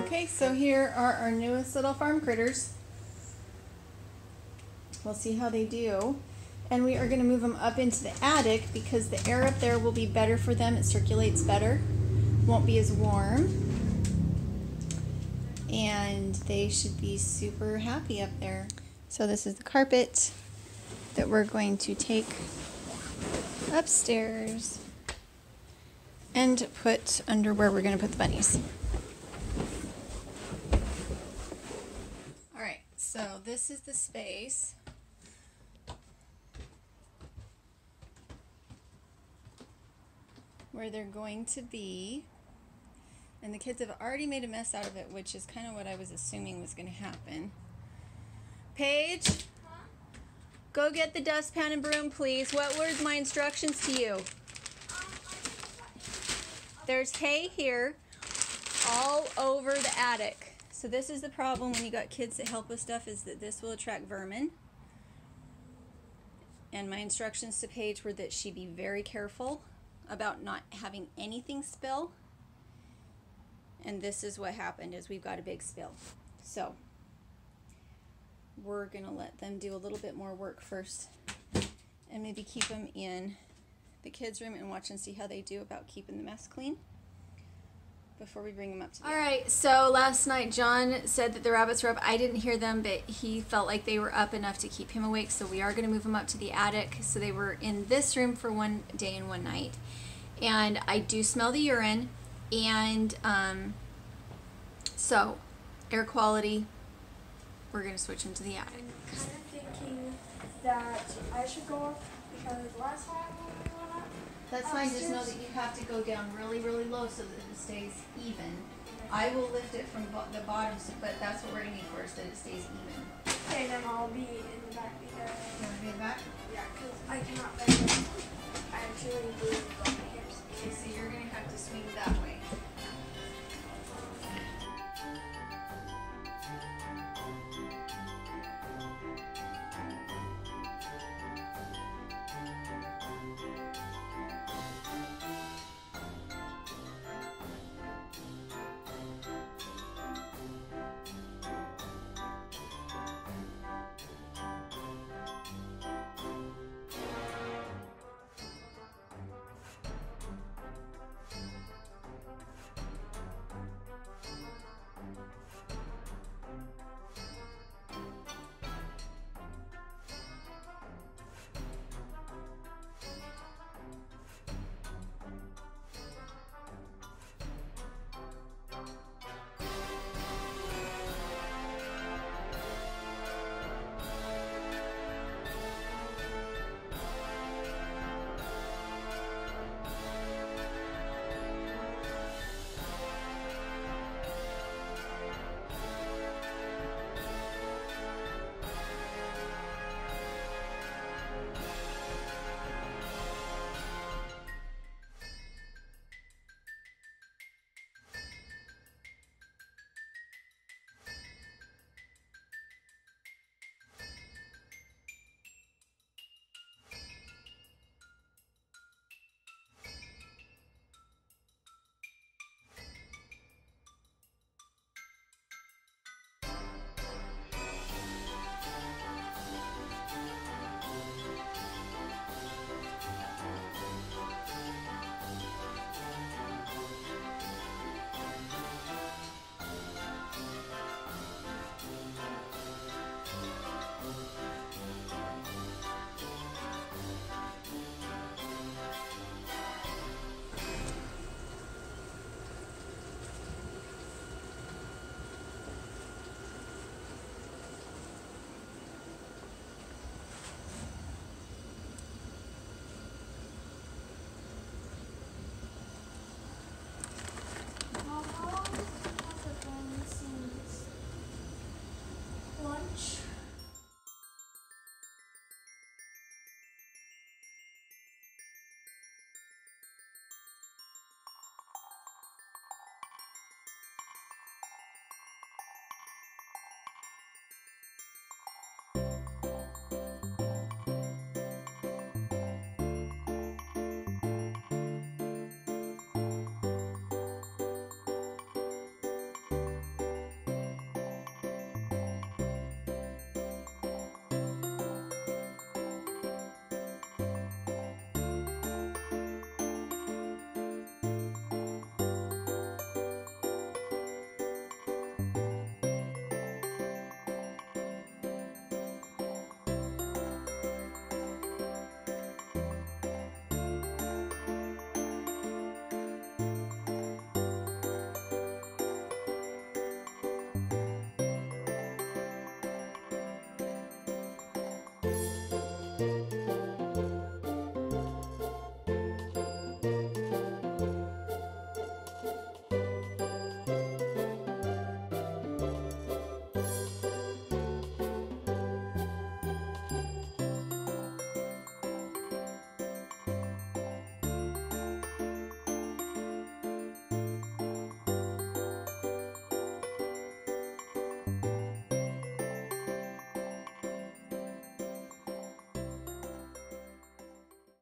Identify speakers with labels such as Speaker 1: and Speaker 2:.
Speaker 1: Okay, so here are our newest little farm critters. We'll see how they do. And we are going to move them up into the attic because the air up there will be better for them. It circulates better, won't be as warm. And they should be super happy up there. So this is the carpet that we're going to take upstairs and put under where we're going to put the bunnies. Alright, so this is the space. Where they're going to be. And the kids have already made a mess out of it, which is kind of what I was assuming was going to happen. Paige? Huh? Go get the dustpan and broom, please. What were my instructions to you? There's hay here all over the attic. So this is the problem when you got kids that help with stuff, is that this will attract vermin. And my instructions to Paige were that she be very careful about not having anything spill. And this is what happened, is we've got a big spill. So we're gonna let them do a little bit more work first and maybe keep them in the kids' room and watch and see how they do about keeping the mess clean before we bring them up to the Alright, so last night John said that the rabbits were up. I didn't hear them, but he felt like they were up enough to keep him awake, so we are going to move them up to the attic. So they were in this room for one day and one night. And I do smell the urine, and so air quality, we're going to switch them to the attic.
Speaker 2: I'm kind of thinking that I should go up because last time when we went up,
Speaker 1: That's fine, just know that you have to go down really, really low so that it stays even. I will lift it from the bottom, but that's what we're aiming for, is that it stays even.
Speaker 2: Okay, then I'll be in the back because...
Speaker 1: You want to be in the back?
Speaker 2: Yeah, because I cannot bend it. I have too many bruises on me.